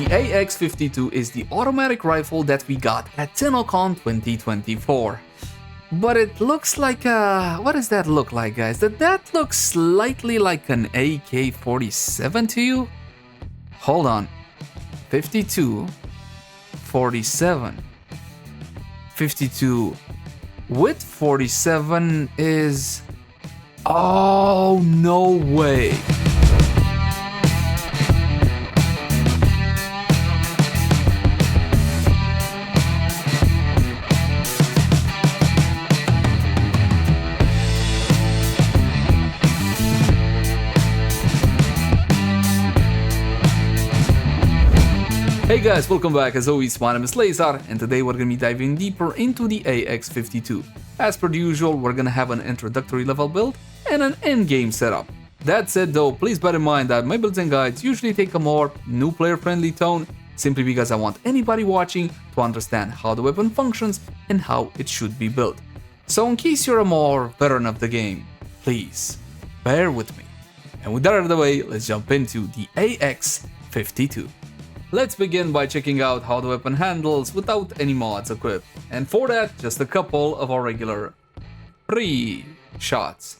AX-52 is the automatic rifle that we got at TennoCon 2024. But it looks like what does that look like, guys? That looks slightly like an AK-47 to you? Hold on. 52, 47. 52 with 47 is... Oh, no way. Hey guys, welcome back. As always, my name is Leyzar, and today we're gonna be diving deeper into the AX-52. As per usual, we're gonna have an introductory level build and an endgame setup. That said though, please bear in mind that my builds and guides usually take a more new player friendly tone, simply because I want anybody watching to understand how the weapon functions and how it should be built. So in case you're a more veteran of the game, please bear with me. And with that out of the way, let's jump into the AX-52. Let's begin by checking out how the weapon handles without any mods equipped. And for that, just a couple of our regular pre-shots.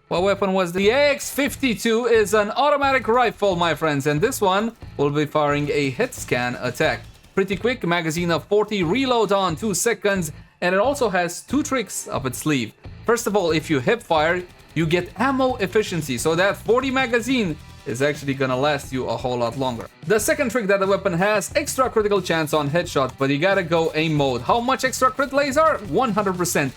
What weapon was the AX-52 is an automatic rifle, my friends, and this one will be firing a hit scan attack. Pretty quick, magazine of 40, reload on 2 seconds, and it also has 2 tricks up its sleeve. First of all, if you hip fire, you get ammo efficiency, so that 40 magazine is actually gonna last you a whole lot longer. The second trick that the weapon has, extra critical chance on headshot, but you gotta go aim mode. How much extra crit, Laser? 100%.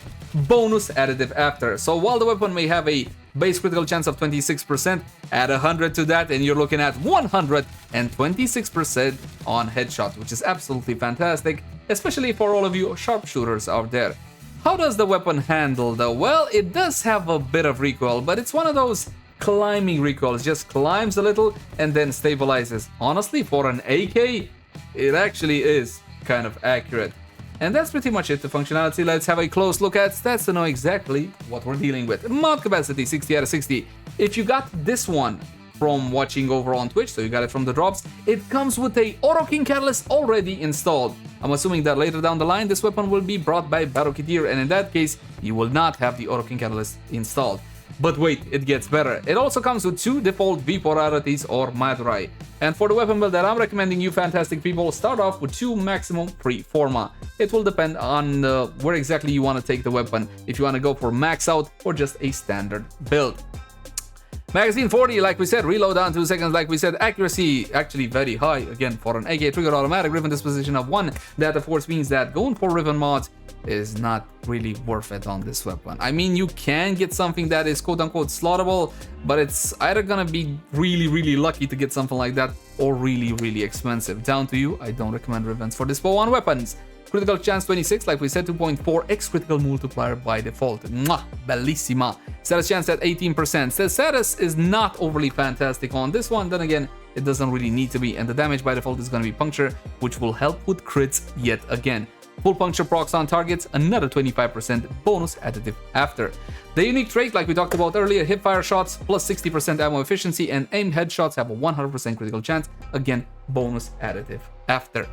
Bonus additive after. So while the weapon may have a base critical chance of 26%, add 100 to that and you're looking at 126% on headshot, which is absolutely fantastic, especially for all of you sharpshooters out there. How does the weapon handle though? Well, it does have a bit of recoil, but it's one of those climbing recoils, just climbs a little and then stabilizes. Honestly, for an AK, it actually is kind of accurate. And that's pretty much it. The functionality, let's have a close look at stats to know exactly what we're dealing with. Mod capacity, 60 out of 60. If you got this one from watching over on Twitch, so you got it from the drops, it comes with a Auto King Catalyst already installed. I'm assuming that later down the line, this weapon will be brought by Baro Ki'teer, and in that case, you will not have the Auto King Catalyst installed. But wait, it gets better. It also comes with 2 default V polarities or Madurai. And for the weapon build that I'm recommending you fantastic people, start off with 2 maximum pre-forma. It will depend on where exactly you want to take the weapon, if you want to go for max out or just a standard build. Magazine 40, like we said, reload on 2 seconds, like we said, accuracy actually very high, again, for an AK trigger automatic, ribbon disposition of 1. That of course means that going for ribbon mods is not really worth it on this weapon. I mean, you can get something that is quote-unquote slottable, but it's either gonna be really lucky to get something like that or really expensive. Down to you. I don't recommend ribbons for this bow on weapons. Critical chance 26, like we said, 2.4x critical multiplier by default. Mwah, bellissima. Status chance at 18%. The status is not overly fantastic on this one, then again, it doesn't really need to be, and the damage by default is going to be puncture, which will help with crits yet again. Full puncture procs on targets, another 25% bonus additive after. The unique trait, like we talked about earlier, hip fire shots plus 60% ammo efficiency, and aimed headshots have a 100% critical chance, again, bonus additive after.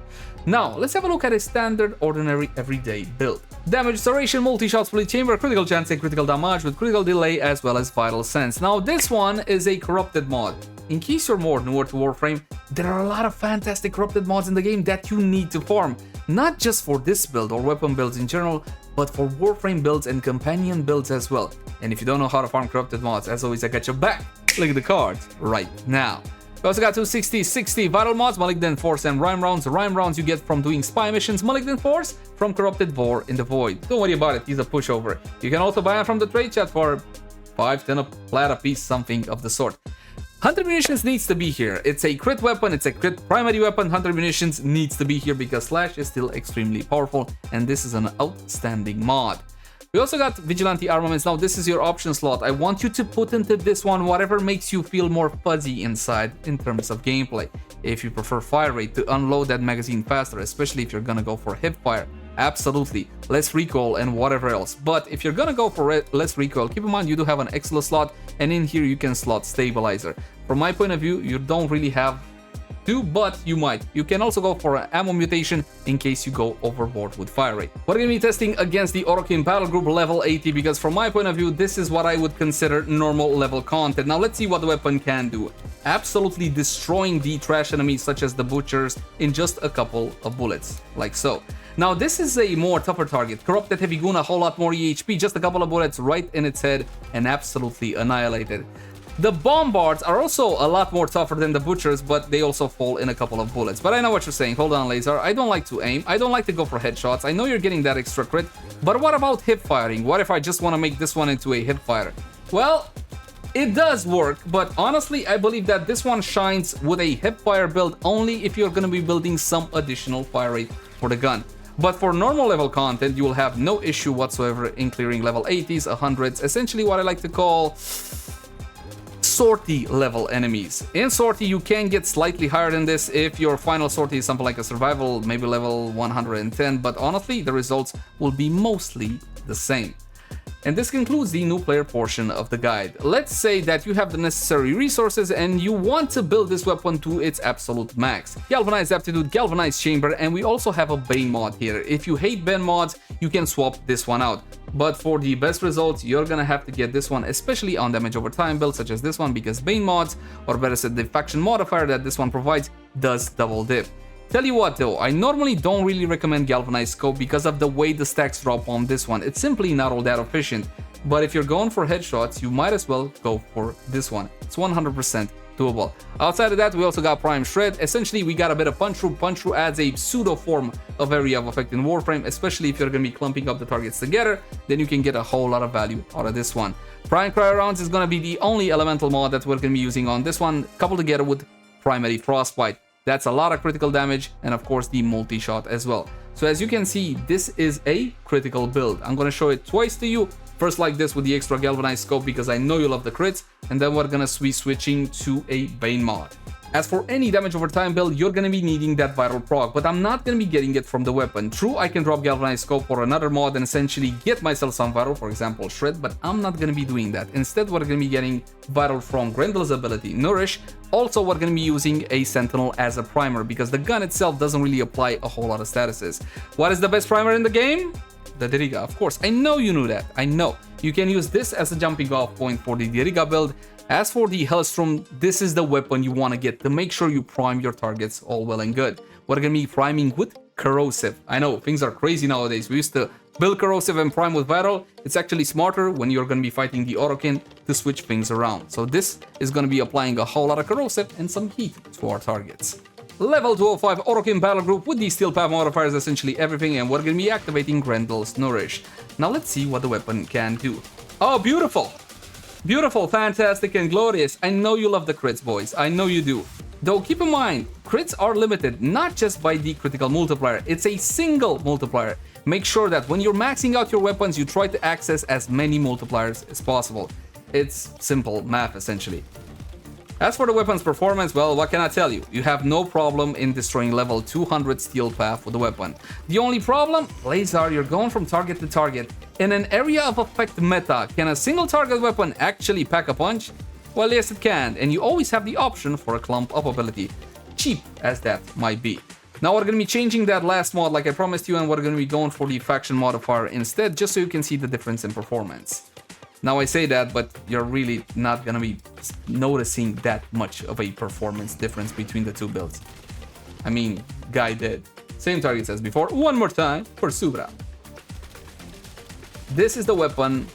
Now, let's have a look at a standard, ordinary, everyday build. Damage restoration, multi-shot split chamber, critical chance and critical damage with critical delay as well as vital sense. Now, this one is a corrupted mod. In case you're more newer to Warframe, there are a lot of fantastic corrupted mods in the game that you need to farm. Not just for this build or weapon builds in general, but for Warframe builds and companion builds as well. And if you don't know how to farm corrupted mods, as always, I got your back. Look at the cards right now. We also got 260 vital mods, Malignant Force and Rhyme Rounds. Rhyme Rounds you get from doing spy missions, Malignant Force from Corrupted Vor in the Void. Don't worry about it, he's a pushover. You can also buy it from the trade chat for 5-10 a plat a piece, something of the sort. Hunter Munitions needs to be here. It's a crit weapon, it's a crit primary weapon. Hunter Munitions needs to be here because Slash is still extremely powerful, and this is an outstanding mod. We also got Vigilante Armaments. Now, this is your option slot. I want you to put into this one whatever makes you feel more fuzzy inside in terms of gameplay. If you prefer fire rate, to unload that magazine faster, especially if you're gonna go for hip fire, absolutely, less recoil and whatever else. But if you're gonna go for less recoil, keep in mind you do have an Excellent slot, and in here you can slot Stabilizer. From my point of view, you don't really have do, but you might. You can also go for an ammo mutation in case you go overboard with fire rate. We're going to be testing against the Orokin Battle Group level 80 because from my point of view, this is what I would consider normal level content. Now let's see what the weapon can do. Absolutely destroying the trash enemies such as the butchers in just a couple of bullets, like so. Now this is a more tougher target. Corrupted Heavy Goon, a whole lot more EHP, just a couple of bullets right in its head and absolutely annihilated. The Bombards are also a lot more tougher than the Butchers, but they also fall in a couple of bullets. But I know what you're saying. Hold on, Laser. I don't like to aim. I don't like to go for headshots. I know you're getting that extra crit, but what about hip firing? What if I just want to make this one into a hip fire? Well, it does work, but honestly, I believe that this one shines with a hip fire build only if you're going to be building some additional fire rate for the gun. But for normal level content, you will have no issue whatsoever in clearing level 80s, 100s, essentially what I like to call sortie level enemies. In sortie, you can get slightly higher than this if your final sortie is something like a survival, maybe level 110, but honestly, the results will be mostly the same. And this concludes the new player portion of the guide. Let's say that you have the necessary resources and you want to build this weapon to its absolute max. Galvanized Aptitude, Galvanized Chamber, and we also have a Bane mod here. If you hate Bane mods, you can swap this one out. But for the best results, you're gonna have to get this one, especially on damage over time builds such as this one, because Bane mods, or better said, the faction modifier that this one provides, does double dip. Tell you what though, I normally don't really recommend Galvanized Scope because of the way the stacks drop on this one. It's simply not all that efficient. But if you're going for headshots, you might as well go for this one. It's 100% doable. Outside of that, we also got Prime Shred. Essentially, we got a bit of Punch Through. Punch Through adds a pseudo form of area of effect in Warframe, especially if you're going to be clumping up the targets together, then you can get a whole lot of value out of this one. Prime Cryo Rounds is going to be the only elemental mod that we're going to be using on this one, coupled together with Primary Frostbite. That's a lot of critical damage and of course the multi-shot as well. So as you can see, this is a critical build. I'm going to show it twice to you. First like this with the extra galvanized scope because I know you love the crits, and then we're going to be switching to a Bane mod. As for any damage over time build, you're going to be needing that viral proc, but I'm not going to be getting it from the weapon. True, I can drop galvanized scope for another mod and essentially get myself some viral, for example Shred, but I'm not going to be doing that. Instead, we're going to be getting viral from Grendel's ability Nourish. Also, we're going to be using a Sentinel as a primer because the gun itself doesn't really apply a whole lot of statuses. What is the best primer in the game? The Diriga, of course. I know you knew that. I know. You can use this as a jumping off point for the Diriga build. As for the Hellstrom, this is the weapon you want to get to make sure you prime your targets all well and good. We're going to be priming with Corrosive. I know, things are crazy nowadays. We used to build Corrosive and prime with Viral. It's actually smarter when you're going to be fighting the Orokin to switch things around. So this is going to be applying a whole lot of Corrosive and some heat to our targets. Level 205 Orokin Battle Group with the Steel Path modifiers, essentially everything, and we're going to be activating Grendel's Nourish. Now let's see what the weapon can do. Oh, beautiful! Beautiful, fantastic, and glorious. I know you love the crits, boys. I know you do. Though keep in mind, crits are limited not just by the critical multiplier, it's a single multiplier. Make sure that when you're maxing out your weapons, you try to access as many multipliers as possible. It's simple math, essentially. As for the weapon's performance, well, what can I tell you? You have no problem in destroying level 200 Steel Path with the weapon. The only problem? Laser, you're going from target to target. In an area of effect meta, can a single target weapon actually pack a punch? Well, yes it can, and you always have the option for a clump up ability, cheap as that might be. Now we're going to be changing that last mod like I promised you, and we're going to be going for the faction modifier instead, just so you can see the difference in performance. Now I say that, but you're really not gonna be noticing that much of a performance difference between the two builds. I mean, guy did. Same targets as before. One more time for Subra. This is the weapon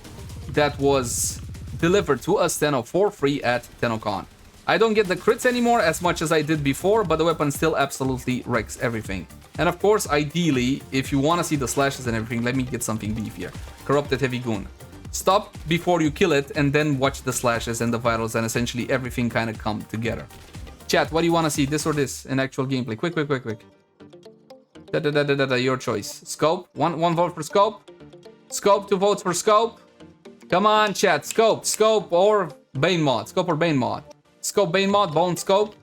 that was delivered to us Tenno for free at TennoCon. I don't get the crits anymore as much as I did before, but the weapon still absolutely wrecks everything. And of course, ideally, if you want to see the slashes and everything, let me get something beefier. Corrupted Heavy Goon. Stop before you kill it and then watch the slashes and the virals and essentially everything kind of come together. Chat, what do you want to see, this or this in actual gameplay? Quick. Your choice. Scope, one vote for Scope. Scope, 2 votes for Scope. Come on, chat. Scope or Bane mod. Scope or Bane mod. Scope, Bane mod, Bone Scope.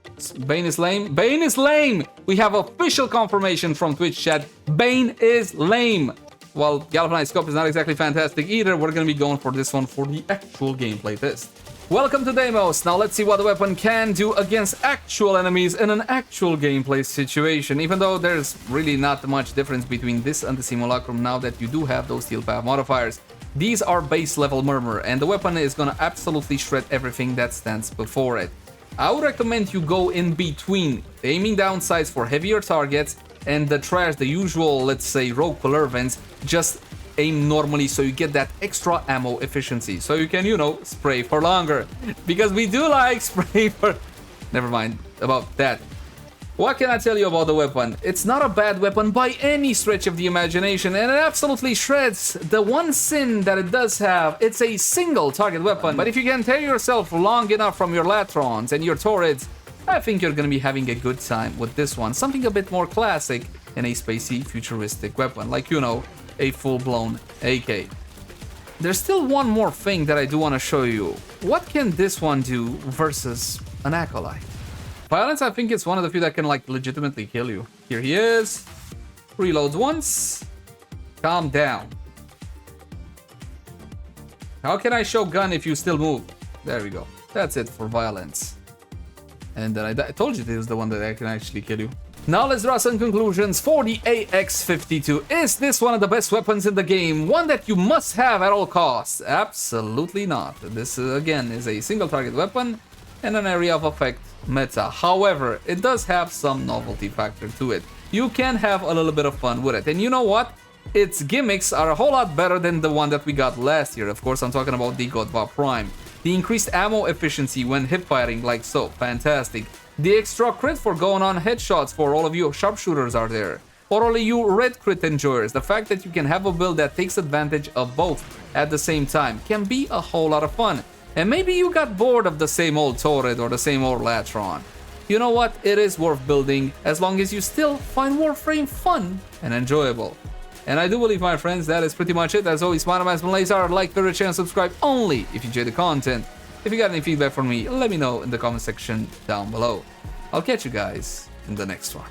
Bane is lame. Bane is lame! We have official confirmation from Twitch chat. Bane is lame. Well, Galvanized Scope is not exactly fantastic either. We're going to be going for this one for the actual gameplay test. Welcome to Deimos. Now let's see what the weapon can do against actual enemies in an actual gameplay situation, even though there's really not much difference between this and the Simulacrum now that you do have those steel path modifiers. These are base level Murmur, and the weapon is gonna absolutely shred everything that stands before it. I would recommend you go in between, aiming down sights for heavier targets, and the trash, the usual, let's say, rogue Polarvents, just aim normally so you get that extra ammo efficiency, so you can, you know, spray for longer. Because we do like spray for... Never mind about that. What can I tell you about the weapon? It's not a bad weapon by any stretch of the imagination, and it absolutely shreds. The one sin that it does have, it's a single target weapon, but if you can tear yourself long enough from your Latrons and your turrets, I think you're gonna be having a good time with this one. Something a bit more classic in a spacey, futuristic weapon, like, you know, a full-blown AK. There's still one more thing that I do want to show you. What can this one do versus an Acolyte? Violence, I think it's one of the few that can, like, legitimately kill you. Here he is. Reloads once. Calm down. How can I show gun if you still move? There we go. That's it for violence. And then I told you this is the one that I can actually kill you. Now let's draw some conclusions for the AX-52. Is this one of the best weapons in the game? One that you must have at all costs? Absolutely not. This, again, is a single target weapon and an area of effect meta. However, it does have some novelty factor to it. You can have a little bit of fun with it. And you know what? Its gimmicks are a whole lot better than the one that we got last year. Of course, I'm talking about the Godva Prime. The increased ammo efficiency when hip firing, like so. Fantastic. The extra crit for going on headshots for all of you sharpshooters are there. For all of you red crit enjoyers, the fact that you can have a build that takes advantage of both at the same time can be a whole lot of fun. And maybe you got bored of the same old turret or the same old Latron. You know what? It is worth building as long as you still find Warframe fun and enjoyable. And I do believe, my friends, that is pretty much it. As always, my name has been Lazar. Like, favorite, share, and subscribe only if you enjoy the content. If you got any feedback from me, let me know in the comment section down below. I'll catch you guys in the next one.